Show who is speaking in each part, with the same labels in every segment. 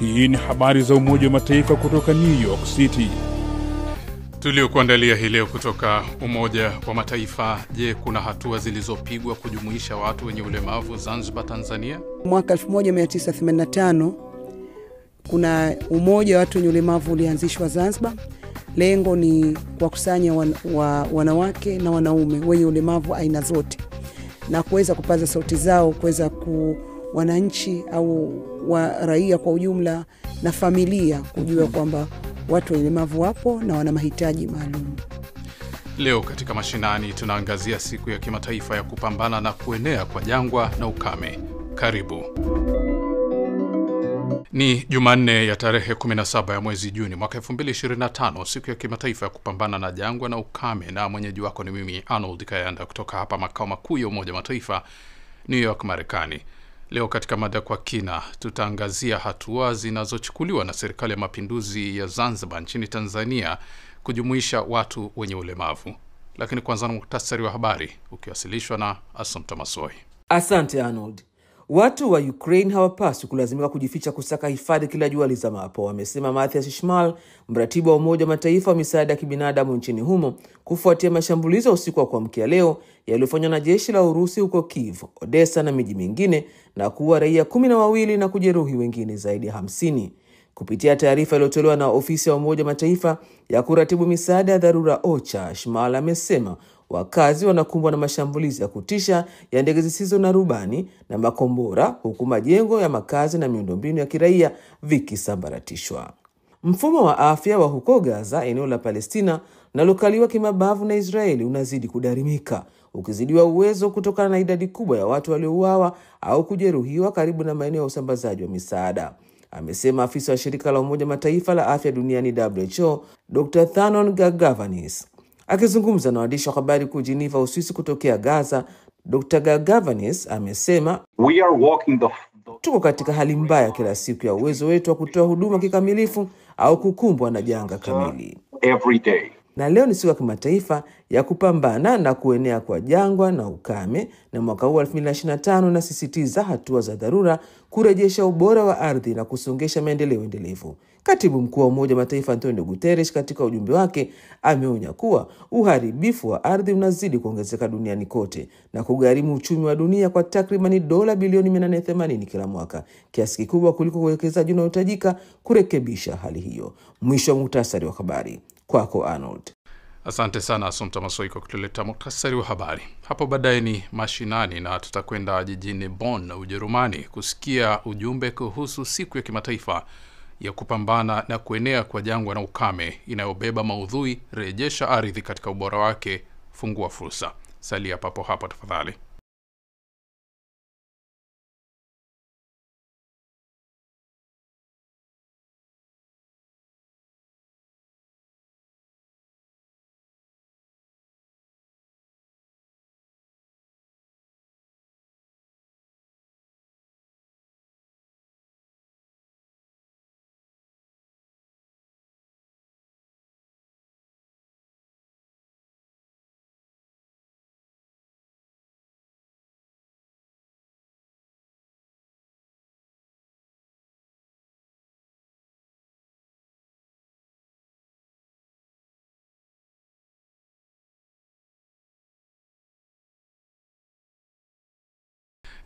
Speaker 1: Hii ni habari za Umoja wa Mataifa kutoka New York City.
Speaker 2: Tuliokuandalia hii leo kutoka Umoja wa Mataifa. Je, kuna hatua zilizopigwa kujumuisha watu wenye ulemavu Zanzibar, Tanzania?
Speaker 3: Mwaka 1985 kuna umoja wa watu wenye ulemavu ulianzishwa Zanzibar. Lengo ni kuwakusanya wanawake na wanaume wenye ulemavu aina zote na kuweza kupaza sauti zao, kuweza wananchi au raia kwa ujumla na familia kujua kwamba watu wenye ulemavu wapo na wana mahitaji maalum.
Speaker 2: Leo katika mashinani tunaangazia siku ya kimataifa ya kupambana na kuenea kwa jangwa na ukame. Karibu. Ni Jumanne ya tarehe 17 ya mwezi Juni mwaka 2025, siku ya kimataifa ya kupambana na jangwa na ukame, na mwenyeji wako ni mimi Arnold Kayanda kutoka hapa makao makuu ya Umoja wa Mataifa, New York, Marekani. Leo katika mada kwa kina tutaangazia hatua zinazochukuliwa na serikali ya mapinduzi ya Zanzibar nchini Tanzania kujumuisha watu wenye ulemavu. Lakini kwanza na muhtasari wa habari ukiwasilishwa na Assumpta Massoi.
Speaker 4: Asante Arnold. Watu wa Ukraine hawapaswi kulazimika kujificha kusaka hifadhi kila jua lizamapo, wamesema Mathias Schmal, mratibu wa Umoja wa Mataifa wa misaada ya kibinadamu nchini humo, kufuatia mashambulizi ya usiku wa kuamkia leo yaliyofanywa na jeshi la Urusi huko Kiev, Odessa na miji mingine, na kuua raia 12 na kujeruhi wengine zaidi ya 50. Kupitia taarifa iliyotolewa na ofisi ya Umoja wa Mataifa ya kuratibu misaada ya dharura OCHA, Schmal amesema wakazi wanakumbwa na mashambulizi ya kutisha ya ndege zisizo na rubani na makombora, huku majengo ya makazi na miundombinu ya kiraia vikisambaratishwa. Mfumo wa afya wa huko Gaza, eneo la Palestina linalokaliwa kimabavu na Israeli, unazidi kudarimika, ukizidiwa uwezo kutokana na idadi kubwa ya watu waliouawa au kujeruhiwa karibu na maeneo ya usambazaji wa misaada, amesema afisa wa shirika la Umoja Mataifa la afya duniani WHO, Dr. Thanon Gagavanis. Akizungumza na waandishi wa habari huko Geneva, Uswisi, kutokea Gaza, Dr. Gagavanis amesema, tuko katika hali mbaya kila siku ya uwezo wetu wa kutoa huduma kikamilifu au kukumbwa na janga kamili. Na leo ni siku ya kimataifa ya kupambana na kuenea kwa jangwa na ukame, na mwaka huu 2025 nasisitiza hatua za dharura kurejesha ubora wa ardhi na kusongesha maendeleo endelevu. Katibu mkuu wa Umoja wa Mataifa Antonio Guterres katika ujumbe wake ameonya kuwa uharibifu wa ardhi unazidi kuongezeka duniani kote na kugharimu uchumi wa dunia kwa takriban dola bilioni 880 kila mwaka, kiasi kikubwa kuliko uwekezaji unaohitajika kurekebisha hali hiyo. Mwisho wa muhtasari wa habari. Kwako Arnold.
Speaker 2: Asante sana Assumpta Massoi kwa kutuleta muhtasari wa habari. Hapo baadaye ni mashinani na tutakwenda jijini Bonn, Ujerumani, kusikia ujumbe kuhusu siku ya kimataifa ya kupambana na kuenea kwa jangwa na ukame inayobeba maudhui rejesha ardhi katika ubora wake, fungua fursa. Salia papo hapo tafadhali.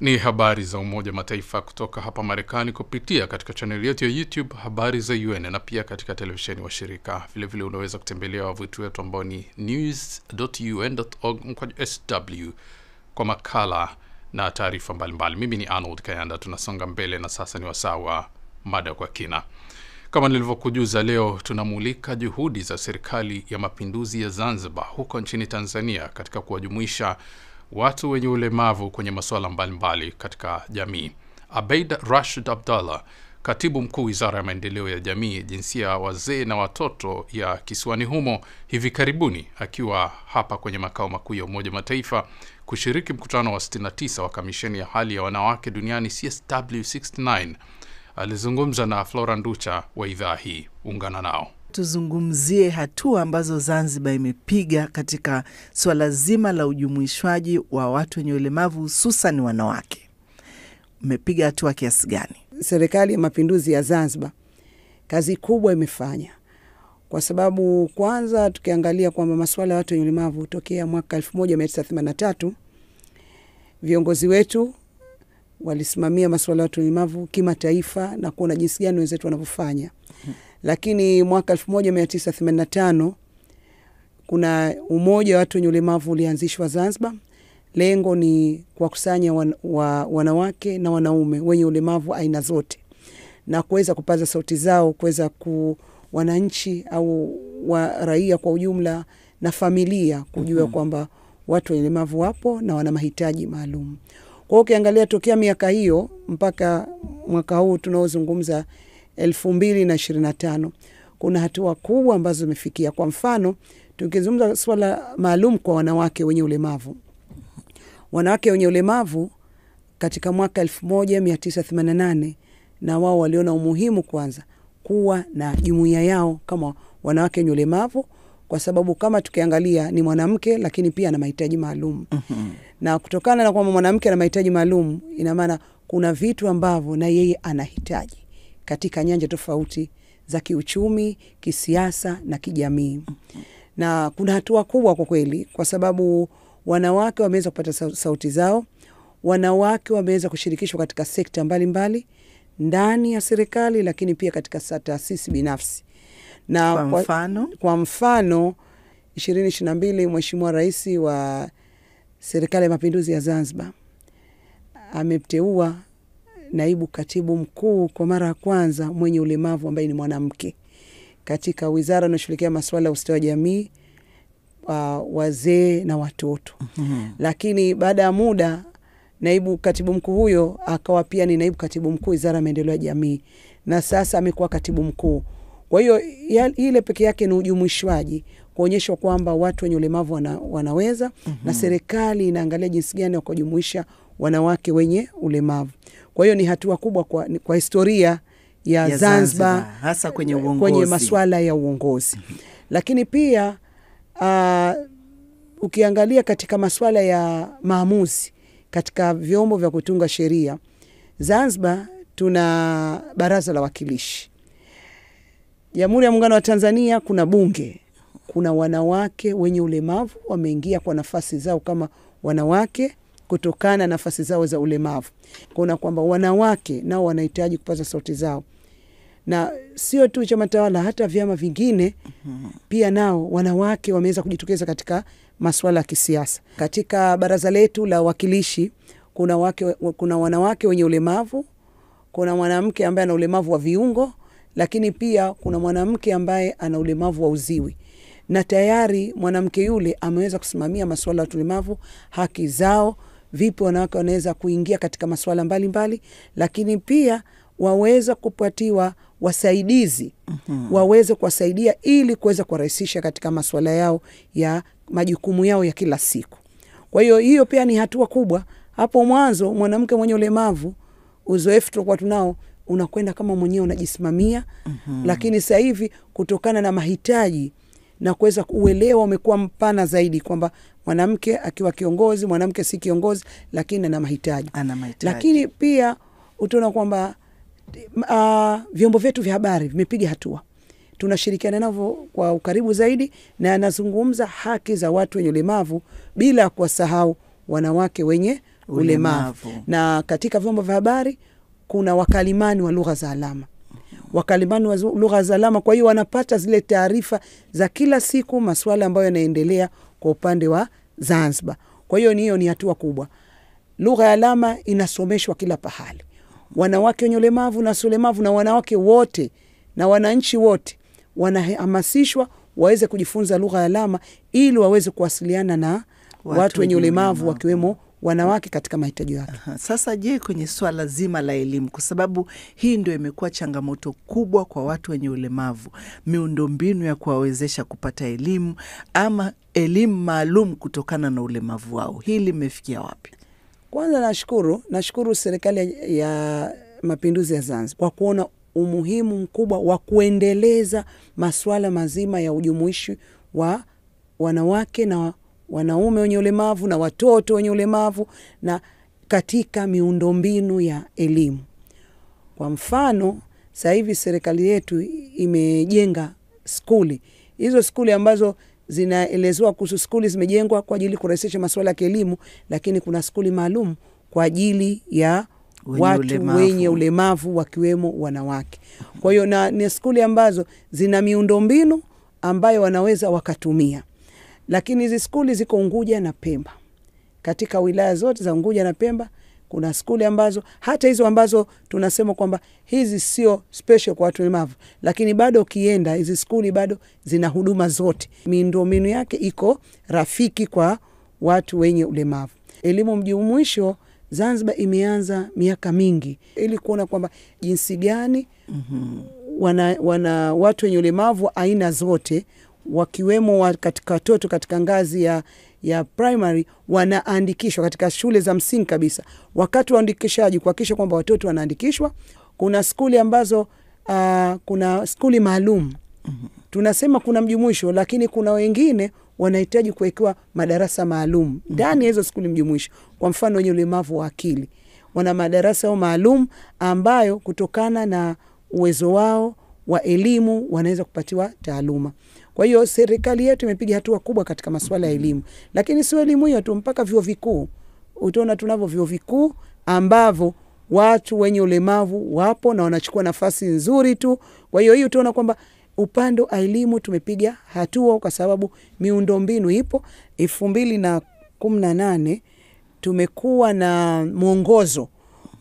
Speaker 2: Ni habari za Umoja wa Mataifa kutoka hapa Marekani kupitia katika channel yetu ya YouTube Habari za UN, na pia katika televisheni wa shirika. Vile vile unaweza kutembelea wavuti wetu ambao ni news.un.org/sw kwa makala na taarifa mbalimbali. Mimi ni Arnold Kayanda. Tunasonga mbele na sasa ni wasaa wa mada kwa kina. Kama nilivyokujuza, leo tunamulika juhudi za serikali ya mapinduzi ya Zanzibar huko nchini Tanzania katika kuwajumuisha watu wenye ulemavu kwenye masuala mbalimbali katika jamii. Abeid Rashid Abdallah, katibu mkuu Wizara ya Maendeleo ya Jamii, Jinsia, Wazee na Watoto ya kisiwani humo, hivi karibuni akiwa hapa kwenye makao makuu ya Umoja wa Mataifa kushiriki mkutano wa 69 wa Kamisheni ya Hali ya Wanawake Duniani CSW69, alizungumza na Flora Nducha wa idhaa hii. Ungana nao.
Speaker 5: Tuzungumzie hatua ambazo Zanzibar imepiga katika swala zima la ujumuishwaji wa watu wenye ulemavu, hususan wanawake. Umepiga hatua kiasi gani?
Speaker 3: Serikali ya Mapinduzi ya Zanzibar kazi kubwa imefanya, kwa sababu kwanza tukiangalia kwamba masuala ya watu wenye ulemavu tokea mwaka 1983 viongozi wetu walisimamia masuala ya watu wenye ulemavu kimataifa na kuona jinsi gani wenzetu wanavyofanya. Lakini mwaka 1985 kuna umoja wa watu wenye ulemavu ulianzishwa Zanzibar. Lengo ni kuwakusanya wanawake na wanaume wenye ulemavu aina zote na kuweza kupaza sauti zao, kuweza wananchi au raia kwa ujumla na familia kujua kwamba watu wenye ulemavu wapo na wana mahitaji maalum. Kwa hiyo ukiangalia tokea miaka hiyo mpaka mwaka huu tunaozungumza 2025 kuna hatua kubwa ambazo zimefikia. Kwa mfano, tukizungumza swala maalum kwa wanawake wenye ulemavu. Wanawake wenye ulemavu katika mwaka 1988 na wao waliona umuhimu kwanza kuwa na jumuiya yao kama wanawake wenye ulemavu, kwa sababu kama tukiangalia ni mwanamke lakini pia ana mahitaji maalum. Na kutokana na kwamba mwanamke ana mahitaji maalum, ina maana kuna vitu ambavyo na yeye anahitaji katika nyanja tofauti za kiuchumi, kisiasa na kijamii. Na kuna hatua kubwa kwa kweli, kwa sababu wanawake wameweza kupata sauti zao, wanawake wameweza kushirikishwa katika sekta mbalimbali ndani ya serikali lakini pia katika taasisi binafsi. Na kwa mfano 2022 Mheshimiwa Rais wa Serikali ya Mapinduzi ya Zanzibar amemteua naibu katibu mkuu kwa mara ya kwanza mwenye ulemavu ambaye ni mwanamke katika wizara inayoshughulikia masuala ya ustawi wa jamii, wazee na watoto. Lakini baada ya muda naibu katibu mkuu huyo akawa pia ni naibu katibu mkuu wizara ya maendeleo ya jamii, na sasa amekuwa katibu mkuu. Kwa hiyo ile peke yake ni ujumuishwaji kuonyesha kwamba watu wenye ulemavu wanaweza, na serikali inaangalia jinsi gani wakujumuisha wanawake wenye ulemavu. Kwa hiyo ni hatua kubwa kwa historia ya Zanzibar
Speaker 5: hasa kwenye uongozi,
Speaker 3: kwenye masuala ya uongozi. Lakini pia ukiangalia katika masuala ya maamuzi katika vyombo vya kutunga sheria, Zanzibar tuna Baraza la Wawakilishi. Jamhuri ya Muungano wa Tanzania kuna bunge. Kuna wanawake wenye ulemavu wameingia kwa nafasi zao kama wanawake kutokana na nafasi zao za ulemavu. Kuna kwamba wanawake nao wanahitaji kupaza sauti zao. Na sio tu chama tawala, hata vyama vingine pia nao wanawake wameweza kujitokeza katika masuala ya kisiasa. Katika baraza letu la wawakilishi kuna wanawake wenye ulemavu, kuna mwanamke ambaye ana ulemavu wa viungo, lakini pia kuna mwanamke ambaye ana ulemavu wa uziwi. Na tayari mwanamke yule ameweza kusimamia masuala ya ulemavu, haki zao, vipi wanawake wanaweza kuingia katika masuala mbalimbali, lakini pia waweza kupatiwa wasaidizi, waweze kuwasaidia ili kuweza kurahisisha katika masuala yao ya majukumu yao ya kila siku. Kwa hiyo pia ni hatua kubwa. Hapo mwanzo mwanamke mwenye ulemavu, uzoefu tulikuwa tunao, unakwenda kama mwenyewe unajisimamia, lakini sasa hivi kutokana na mahitaji na kuweza uelewa umekuwa mpana zaidi kwamba mwanamke akiwa kiongozi, mwanamke si kiongozi lakini ana mahitaji. Lakini pia utaona kwamba vyombo vyetu vya habari vimepiga hatua. Tunashirikiana nao kwa ukaribu zaidi na anazungumza haki za watu wenye ulemavu bila kuwasahau wanawake wenye ulemavu. Na katika vyombo vya habari kuna wakalimani wa lugha za alama. Wakalimani wa lugha za alama, kwa hiyo wanapata zile taarifa za kila siku, masuala ambayo yanaendelea kwa upande wa Zanzibar. Kwa hiyo ni hatua kubwa. Lugha ya alama inasomeshwa kila pahali. Wanawake wenye ulemavu na ulemavu na wanawake wote na wananchi wote wanahamasishwa waweze kujifunza lugha ya alama ili waweze kuwasiliana na watu wenye ulemavu wakiwemo wanawake katika mahitaji yake.
Speaker 5: Sasa je, kwenye swala zima la elimu, kwa sababu hii ndio imekuwa changamoto kubwa kwa watu wenye ulemavu, miundombinu ya kuwawezesha kupata elimu ama elimu maalum kutokana na ulemavu wao, hili limefikia wapi?
Speaker 3: Kwanza nashukuru serikali ya Mapinduzi ya Zanzibar kwa kuona umuhimu mkubwa wa kuendeleza masuala mazima ya ujumuishi wa wanawake na wanaume wenye ulemavu na watoto wenye ulemavu na katika miundombinu ya elimu. Kwa mfano, sasa hivi serikali yetu imejenga skuli. Hizo skuli ambazo zinaelezwa kuhusu skuli zimejengwa kwa ajili kurahisisha masuala ya elimu, lakini kuna skuli maalum kwa ajili ya watu wenye ulemavu wakiwemo wanawake. Kwa hiyo ni skuli ambazo zina miundombinu ambayo wanaweza wakatumia. Lakini hizi skuli ziko Unguja na Pemba. Katika wilaya zote za Unguja na Pemba kuna skuli ambazo, hata hizo ambazo tunasema kwamba hizi sio special kwa watu walemavu, lakini bado ukienda hizi skuli bado zina huduma zote. Miundombinu yake iko rafiki kwa watu wenye ulemavu. Elimu mjumuisho Zanzibar imeanza miaka mingi ili kuona kwamba jinsi gani wana watu wenye ulemavu aina zote, wakiwemo katika watoto katika ngazi ya primary wanaandikishwa katika shule za msingi kabisa. Wakati wa andikishaji kuhakikisha kwamba watoto wanaandikishwa, kuna skuli ambazo kuna skuli maalum. Tunasema kuna mjumuisho, lakini kuna wengine wanahitaji kuwekewa madarasa maalum ndani ya hizo skuli mjumuisho. Kwa mfano wenye ulemavu wa akili wana madarasa maalum ambayo kutokana na uwezo wao wa elimu wanaweza kupatiwa taaluma. Kwa hiyo serikali yetu imepiga hatua kubwa katika masuala ya elimu. Lakini sio elimu hiyo tu, mpaka vyuo vikuu. Utaona tunavyo vyuo vikuu ambavyo watu wenye ulemavu wapo na wanachukua nafasi nzuri tu. Kwa hiyo utaona kwamba upande wa elimu tumepiga hatua kwa sababu miundombinu ipo. 2018 tumekuwa na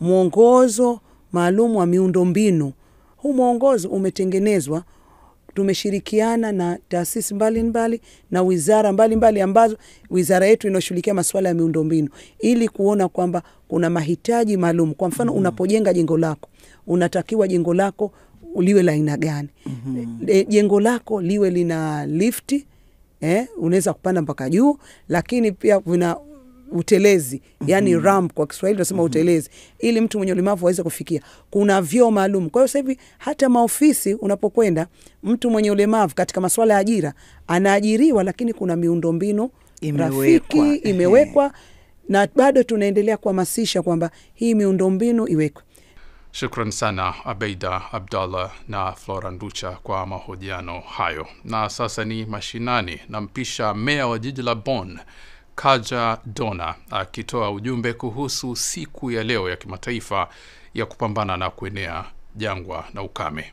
Speaker 3: mwongozo maalum wa miundombinu. Huu mwongozo umetengenezwa, tumeshirikiana na taasisi mbalimbali na wizara mbalimbali ambazo wizara yetu inashughulikia masuala ya miundombinu ili kuona kwamba kuna mahitaji maalum. Kwa mfano unapojenga jengo lako, unatakiwa jengo lako liwe la aina gani? Jengo lako liwe lina lifti, unaweza kupanda mpaka juu, lakini pia vina utelezi, yani ramp kwa Kiswahili tunasema utelezi, ili mtu mwenye ulemavu aweze kufikia. Kuna vyoo maalum. Kwa hiyo sasa hivi hata maofisi unapokwenda, mtu mwenye ulemavu katika masuala ya ajira anaajiriwa, lakini kuna miundombinu rafiki imewekwa na bado tunaendelea kuhamasisha kwamba hii miundombinu iwekwe.
Speaker 2: Shukran sana Abeida Abdallah na Flora Nducha kwa mahojiano hayo. Na sasa ni mashinani, na mpisha meya wa jiji la Bonn Kaja Dona akitoa ujumbe kuhusu siku ya leo ya kimataifa ya kupambana na kuenea jangwa na ukame.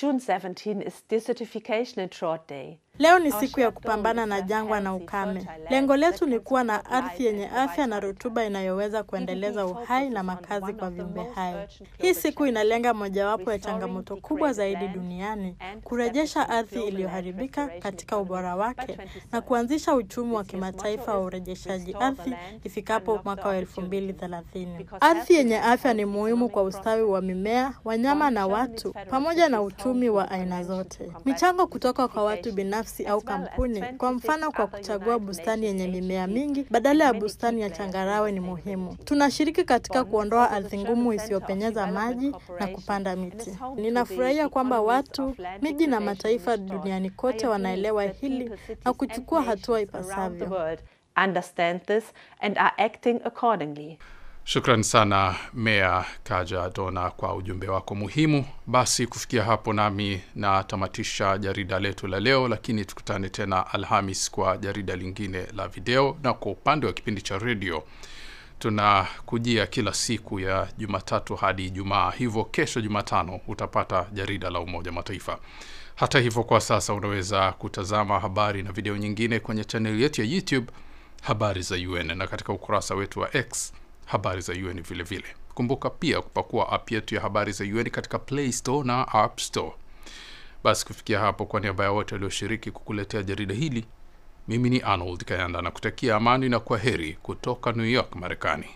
Speaker 6: June 17 is Desertification and Drought Day.
Speaker 7: Leo ni siku ya kupambana na jangwa na ukame. Lengo letu ni kuwa na ardhi yenye afya na rutuba inayoweza kuendeleza uhai na makazi kwa viumbe hai. Hii siku inalenga mojawapo ya changamoto kubwa zaidi duniani, kurejesha ardhi iliyoharibika katika ubora wake na kuanzisha uchumi wa kimataifa wa urejeshaji ardhi ifikapo mwaka wa 2030. Ardhi yenye afya ni muhimu kwa ustawi wa mimea, wanyama na watu, pamoja na uchumi wa aina zote. Michango kutoka kwa watu binafsi au kampuni, kwa mfano kwa kuchagua bustani yenye mimea mingi badala ya bustani ya changarawe, ni muhimu. Tunashiriki katika kuondoa ardhi ngumu isiyopenyeza maji na kupanda miti. Ninafurahia kwamba watu, miji na mataifa duniani kote wanaelewa hili na kuchukua hatua ipasavyo.
Speaker 6: Understand this and are acting accordingly.
Speaker 2: Shukran sana Meya Kaja Dona kwa ujumbe wako muhimu. Basi kufikia hapo nami na tamatisha jarida letu la leo, lakini tukutane tena Alhamis kwa jarida lingine la video. Na kwa upande wa kipindi cha radio tunakujia kila siku ya Jumatatu hadi Ijumaa. Hivyo kesho Jumatano utapata jarida la Umoja Mataifa. Hata hivyo kwa sasa unaweza kutazama habari na video nyingine kwenye channel yetu ya YouTube Habari za UN, na katika ukurasa wetu wa X Habari za UN vile vile. Kumbuka pia kupakua app yetu ya Habari za UN katika Play Store na App Store. Basi kufikia hapo, kwa niaba ya wote walioshiriki kukuletea jarida hili, mimi ni Arnold Kayanda na kutakia amani na kwaheri kutoka New York, Marekani.